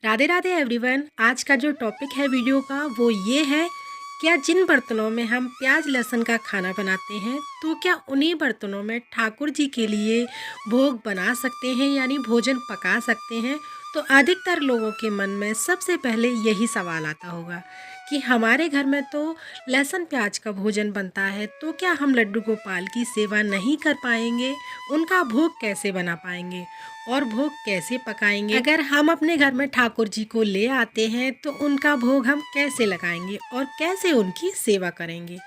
Radhe Radhe everyone. आज का जो टॉपिक है वीडियो का वो ये है, क्या जिन बर्तनों में हम प्याज लहसुन का खाना बनाते हैं तो क्या उन्हीं बर्तनों में ठाकुर जी के लिए भोग बना सकते हैं, यानी भोजन पका सकते हैं। तो अधिकतर लोगों के मन में सबसे पहले यही सवाल आता होगा कि हमारे घर में तो लहसुन प्याज का भोजन बनता है, तो क्या हम लड्डू गोपाल की सेवा नहीं कर पाएंगे, उनका भोग कैसे बना पाएंगे और भोग कैसे पकाएंगे। अगर हम अपने घर में ठाकुर जी को ले आते हैं तो उनका भोग हम कैसे लगाएंगे और कैसे उनकी सेवा करेंगे।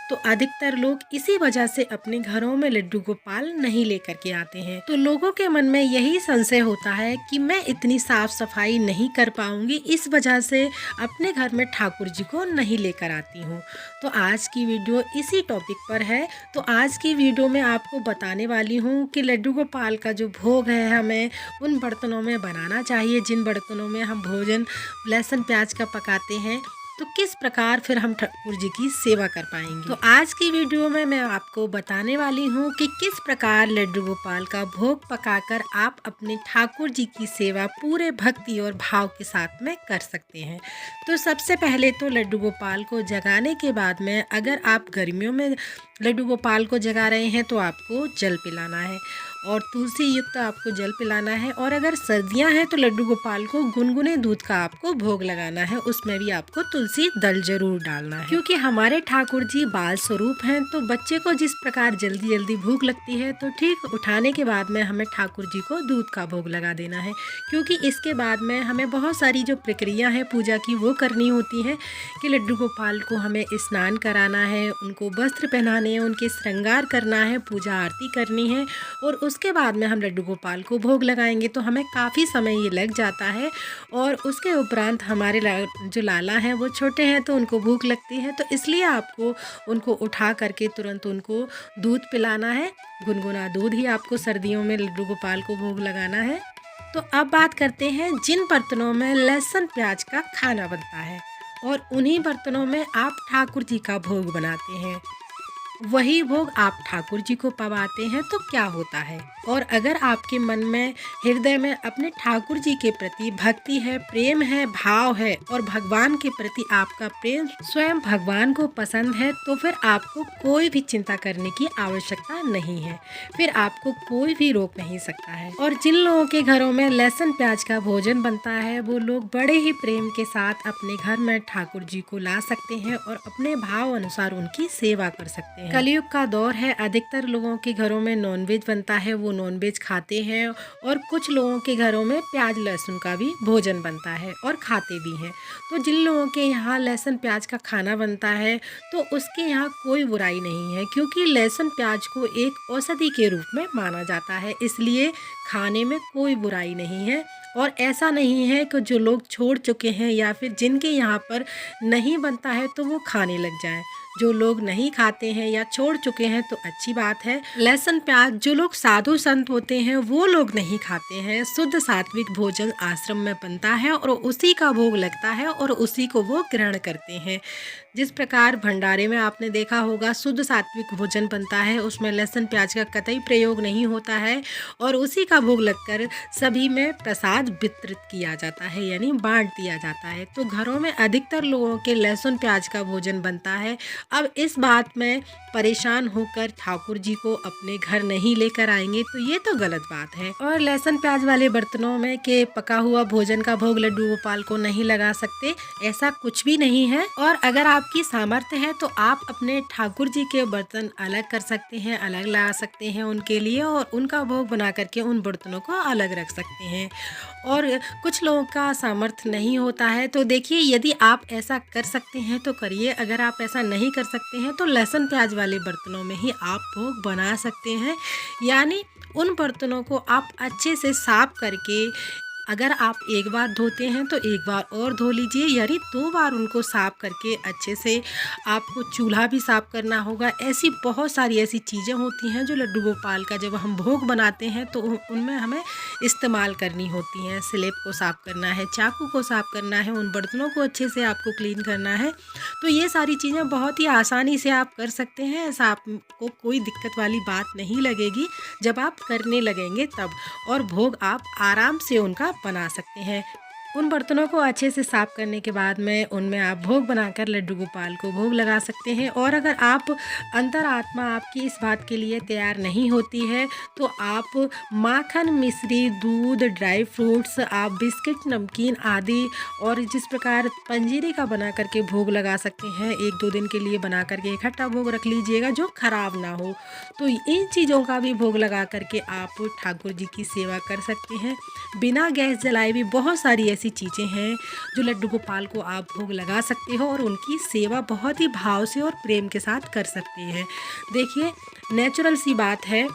तो अधिकतर लोग इसी वजह से अपने घरों में लड्डू गोपाल नहीं लेकर के आते हैं। तो लोगों के मन में यही संशय होता है कि मैं इतनी साफ सफाई नहीं कर पाऊंगी, इस वजह से अपने घर में ठाकुर जी को नहीं लेकर आती हूँ। तो आज की वीडियो इसी टॉपिक पर है। तो आज की वीडियो में आपको बताने वाली हूँ कि लड्डू गोपाल का जो भोग है हमें उन बर्तनों में बनाना चाहिए जिन बर्तनों में हम भोजन लहसुन प्याज का पकाते हैं, तो किस प्रकार फिर हम ठाकुर जी की सेवा कर पाएंगे। तो आज की वीडियो में मैं आपको बताने वाली हूँ कि किस प्रकार लड्डू गोपाल का भोग पकाकर आप अपने ठाकुर जी की सेवा पूरे भक्ति और भाव के साथ में कर सकते हैं। तो सबसे पहले तो लड्डू गोपाल को जगाने के बाद में, अगर आप गर्मियों में लड्डू गोपाल को जगा रहे हैं तो आपको जल पिलाना है और तुलसी युक्त आपको जल पिलाना है। और अगर सर्दियां हैं तो लड्डू गोपाल को गुनगुने दूध का आपको भोग लगाना है, उसमें भी आपको तुलसी दल जरूर डालना है। क्योंकि हमारे ठाकुर जी बाल स्वरूप हैं, तो बच्चे को जिस प्रकार जल्दी जल्दी भूख लगती है तो ठीक उठाने के बाद में हमें ठाकुर जी को दूध का भोग लगा देना है। क्योंकि इसके बाद में हमें बहुत सारी जो प्रक्रिया है पूजा की वो करनी होती है कि लड्डू गोपाल को हमें स्नान कराना है, उनको वस्त्र पहनाने हैं, उनके श्रृंगार करना है, पूजा आरती करनी है और उसके बाद में हम लड्डू गोपाल को भोग लगाएंगे। तो हमें काफ़ी समय ये लग जाता है और उसके उपरांत हमारे जो लाला हैं वो छोटे हैं तो उनको भूख लगती है, तो इसलिए आपको उनको उठा करके तुरंत उनको दूध पिलाना है। गुनगुना दूध ही आपको सर्दियों में लड्डू गोपाल को भोग लगाना है। तो अब बात करते हैं जिन बर्तनों में लहसुन प्याज का खाना बनता है और उन्हीं बर्तनों में आप ठाकुर जी का भोग बनाते हैं, वही भोग आप ठाकुर जी को पवाते हैं तो क्या होता है। और अगर आपके मन में हृदय में अपने ठाकुर जी के प्रति भक्ति है, प्रेम है, भाव है और भगवान के प्रति आपका प्रेम स्वयं भगवान को पसंद है, तो फिर आपको कोई भी चिंता करने की आवश्यकता नहीं है, फिर आपको कोई भी रोक नहीं सकता है। और जिन लोगों के घरों में लहसुन प्याज का भोजन बनता है वो लोग बड़े ही प्रेम के साथ अपने घर में ठाकुर जी को ला सकते हैं और अपने भाव अनुसार उनकी सेवा कर सकते हैं। कलयुग का दौर है, अधिकतर लोगों के घरों में नॉनवेज बनता है, वो नॉनवेज खाते हैं और कुछ लोगों के घरों में प्याज लहसुन का भी भोजन बनता है और खाते भी हैं। तो जिन लोगों के यहाँ लहसुन प्याज का खाना बनता है तो उसके यहाँ कोई बुराई नहीं है, क्योंकि लहसुन प्याज को एक औषधि के रूप में माना जाता है, इसलिए खाने में कोई बुराई नहीं है। और ऐसा नहीं है कि जो लोग छोड़ चुके हैं या फिर जिनके यहाँ पर नहीं बनता है तो वो खाने लग जाएं। जो लोग नहीं खाते हैं या छोड़ चुके हैं तो अच्छी बात है। लहसुन प्याज जो लोग साधु संत होते हैं वो लोग नहीं खाते हैं। शुद्ध सात्विक भोजन आश्रम में बनता है और उसी का भोग लगता है और उसी को वो ग्रहण करते हैं। जिस प्रकार भंडारे में आपने देखा होगा शुद्ध सात्विक भोजन बनता है, उसमें लहसुन प्याज का कतई प्रयोग नहीं होता है और उसी का भोग लगकर सभी में प्रसाद वितरित किया जाता है, यानी बांट दिया जाता है। तो घरों में अधिकतर लोगों के लहसुन प्याज का भोजन बनता है। अब इस बात में परेशान होकर ठाकुर जी को अपने घर नहीं लेकर आएंगे तो ये तो गलत बात है। और लहसुन प्याज वाले बर्तनों में के पका हुआ भोजन का भोग लड्डू गोपाल को नहीं लगा सकते, ऐसा कुछ भी नहीं है। और अगर आपकी सामर्थ्य है तो आप अपने ठाकुर जी के बर्तन अलग कर सकते हैं, अलग ला सकते हैं उनके लिए और उनका भोग बना करके उन बर्तनों को अलग रख सकते हैं। और कुछ लोगों का सामर्थ्य नहीं होता है तो देखिए, यदि आप ऐसा कर सकते हैं तो करिए, अगर आप ऐसा नहीं कर सकते हैं तो लहसुन प्याज वाले बर्तनों में ही आप भोग बना सकते हैं। यानी उन बर्तनों को आप अच्छे से साफ करके, अगर आप एक बार धोते हैं तो एक बार और धो लीजिए, यानी 2 बार उनको साफ़ करके अच्छे से आपको चूल्हा भी साफ़ करना होगा। ऐसी बहुत सारी ऐसी चीज़ें होती हैं जो लड्डू गोपाल का जब हम भोग बनाते हैं तो उनमें हमें इस्तेमाल करनी होती हैं। स्लेब को साफ़ करना है, चाकू को साफ़ करना है, उन बर्तनों को अच्छे से आपको क्लीन करना है। तो ये सारी चीज़ें बहुत ही आसानी से आप कर सकते हैं, ऐसा आपको कोई दिक्कत वाली बात नहीं लगेगी जब आप करने लगेंगे तब। और भोग आप आराम से उनका बना सकते हैं। उन बर्तनों को अच्छे से साफ़ करने के बाद में उनमें आप भोग बनाकर लड्डू गोपाल को भोग लगा सकते हैं। और अगर आप अंतरात्मा आपकी इस बात के लिए तैयार नहीं होती है तो आप माखन, मिश्री, दूध, ड्राई फ्रूट्स, आप बिस्किट, नमकीन आदि और जिस प्रकार पंजीरी का बना करके भोग लगा सकते हैं, 1-2 दिन के लिए बना करके इकट्ठा भोग रख लीजिएगा जो ख़राब ना हो। तो इन चीज़ों का भी भोग लगा करके आप ठाकुर जी की सेवा कर सकते हैं। बिना गैस जलाए भी बहुत सारी ऐसी चीज़ें हैं जो लड्डू गोपाल को आप भोग लगा सकते हो और उनकी सेवा बहुत ही भाव से और प्रेम के साथ कर सकते हैं। देखिए, नेचुरल सी बात है,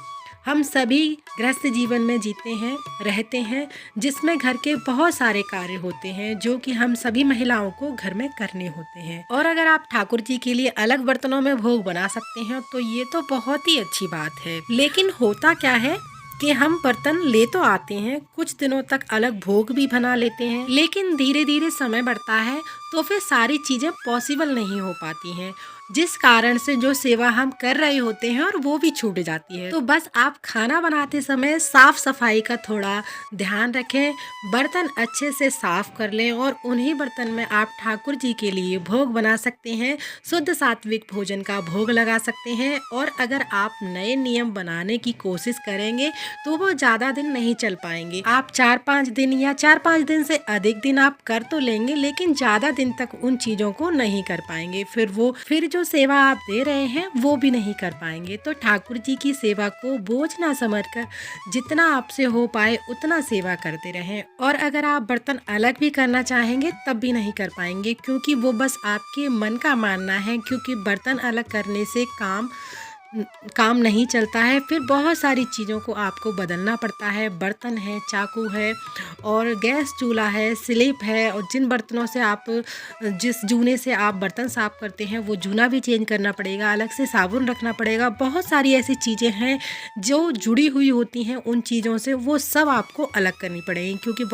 हम सभी गृहस्थ जीवन में जीते हैं, रहते हैं, जिसमें घर के बहुत सारे कार्य होते हैं जो कि हम सभी महिलाओं को घर में करने होते हैं। और अगर आप ठाकुर जी के लिए अलग बर्तनों में भोग बना सकते हैं तो ये तो बहुत ही अच्छी बात है। लेकिन होता क्या है कि हम बर्तन ले तो आते हैं, कुछ दिनों तक अलग भोग भी बना लेते हैं, लेकिन धीरे धीरे समय बढ़ता है तो फिर सारी चीज़ें पॉसिबल नहीं हो पाती हैं, जिस कारण से जो सेवा हम कर रहे होते हैं और वो भी छूट जाती है। तो बस आप खाना बनाते समय साफ सफाई का थोड़ा ध्यान रखें, बर्तन अच्छे से साफ कर लें और उन्हीं बर्तन में आप ठाकुर जी के लिए भोग बना सकते हैं, शुद्ध सात्विक भोजन का भोग लगा सकते हैं। और अगर आप नए नियम बनाने की कोशिश करेंगे तो वो ज़्यादा दिन नहीं चल पाएंगे। आप 4-5 दिन या 4-5 दिन से अधिक दिन आप कर तो लेंगे, लेकिन ज़्यादा दिन तक उन चीज़ों को नहीं कर पाएंगे। फिर जो सेवा आप दे रहे हैं वो भी नहीं कर पाएंगे। तो ठाकुर जी की सेवा को बोझ ना समझकर जितना आपसे हो पाए उतना सेवा करते रहें। और अगर आप बर्तन अलग भी करना चाहेंगे तब भी नहीं कर पाएंगे, क्योंकि वो बस आपके मन का मानना है, क्योंकि बर्तन अलग करने से काम नहीं चलता है। फिर बहुत सारी चीज़ों को आपको बदलना पड़ता है, बर्तन है, चाकू है और गैस चूल्हा है, स्लिप है, और जिन बर्तनों से आप जिस जूने से आप बर्तन साफ़ करते हैं वो जूना भी चेंज करना पड़ेगा, अलग से साबुन रखना पड़ेगा। बहुत सारी ऐसी चीज़ें हैं जो जुड़ी हुई होती हैं उन चीज़ों से, वो सब आपको अलग करनी पड़ेगी। क्योंकि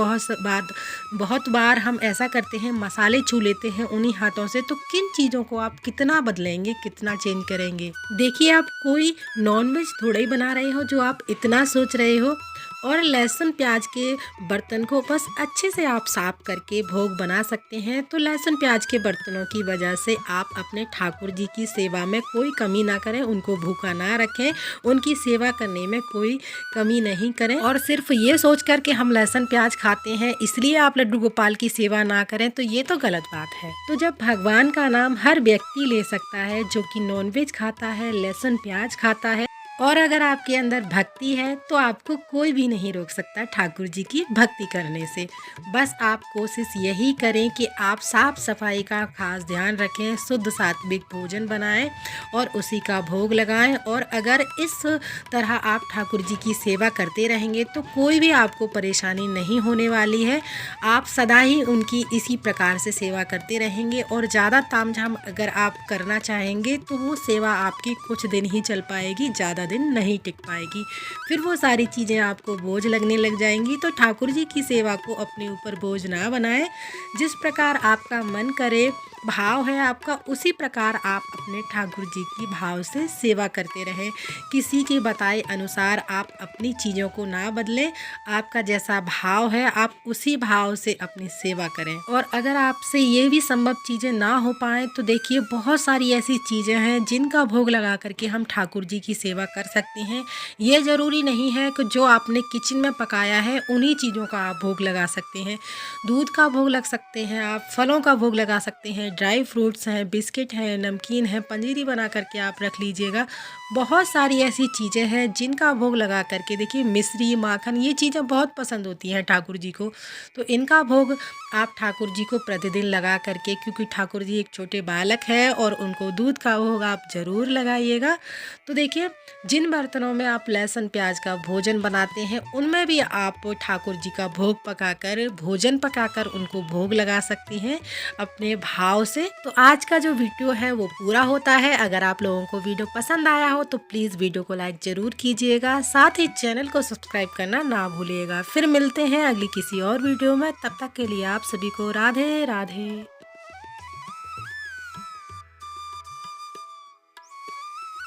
बहुत बार हम ऐसा करते हैं, मसाले छू लेते हैं उन्हीं हाथों से, तो किन चीज़ों को आप कितना बदलेंगे, कितना चेंज करेंगे। देखिए, आप कोई नॉनवेज थोड़ा ही बना रहे हो जो आप इतना सोच रहे हो। और लहसुन प्याज के बर्तन को बस अच्छे से आप साफ करके भोग बना सकते हैं। तो लहसुन प्याज के बर्तनों की वजह से आप अपने ठाकुर जी की सेवा में कोई कमी ना करें, उनको भूखा ना रखें, उनकी सेवा करने में कोई कमी नहीं करें। और सिर्फ ये सोच कर के हम लहसुन प्याज खाते हैं इसलिए आप लड्डू गोपाल की सेवा ना करें, तो ये तो गलत बात है। तो जब भगवान का नाम हर व्यक्ति ले सकता है जो कि नॉनवेज खाता है, लहसुन प्याज खाता है, और अगर आपके अंदर भक्ति है तो आपको कोई भी नहीं रोक सकता ठाकुर जी की भक्ति करने से। बस आप कोशिश यही करें कि आप साफ सफाई का खास ध्यान रखें, शुद्ध सात्विक भोजन बनाएं और उसी का भोग लगाएं। और अगर इस तरह आप ठाकुर जी की सेवा करते रहेंगे तो कोई भी आपको परेशानी नहीं होने वाली है। आप सदा ही उनकी इसी प्रकार से सेवा करते रहेंगे। और ज़्यादा तामझाम अगर आप करना चाहेंगे तो वो सेवा आपकी कुछ दिन ही चल पाएगी, ज़्यादा दिन नहीं टिक पाएगी। फिर वो सारी चीज़ें आपको बोझ लगने लग जाएंगी। तो ठाकुर जी की सेवा को अपने ऊपर बोझ ना बनाएं, जिस प्रकार आपका मन करे, भाव है आपका, उसी प्रकार आप अपने ठाकुर जी की भाव से सेवा करते रहें। किसी के बताए अनुसार आप अपनी चीज़ों को ना बदलें, आपका जैसा भाव है आप उसी भाव से अपनी सेवा करें। और अगर आपसे ये भी संभव चीज़ें ना हो पाएँ तो देखिए, बहुत सारी ऐसी चीज़ें हैं जिनका भोग लगा करके हम ठाकुर जी की सेवा कर सकते हैं। ये ज़रूरी नहीं है कि जो आपने किचन में पकाया है उन्हीं चीज़ों का आप भोग लगा सकते हैं। दूध का भोग लग सकते हैं, आप फलों का भोग लगा सकते हैं, ड्राई फ्रूट्स हैं, बिस्किट हैं, नमकीन है, पंजीरी बना करके आप रख लीजिएगा। बहुत सारी ऐसी चीज़ें हैं जिनका भोग लगा करके देखिए, मिश्री, माखन, ये चीज़ें बहुत पसंद होती हैं ठाकुर जी को। तो इनका भोग आप ठाकुर जी को प्रतिदिन लगा करके, क्योंकि ठाकुर जी एक छोटे बालक है और उनको दूध का भोग आप ज़रूर लगाइएगा। तो देखिए, जिन बर्तनों में आप लहसुन प्याज का भोजन बनाते हैं उनमें भी आप ठाकुर जी का भोग पकाकर, भोजन पकाकर उनको भोग लगा सकती हैं अपने भाव से। तो आज का जो वीडियो है वो पूरा होता है। अगर आप लोगों को वीडियो पसंद आया हो तो प्लीज़ वीडियो को लाइक ज़रूर कीजिएगा, साथ ही चैनल को सब्सक्राइब करना ना भूलिएगा। फिर मिलते हैं अगली किसी और वीडियो में, तब तक के लिए आप सभी को राधे राधे।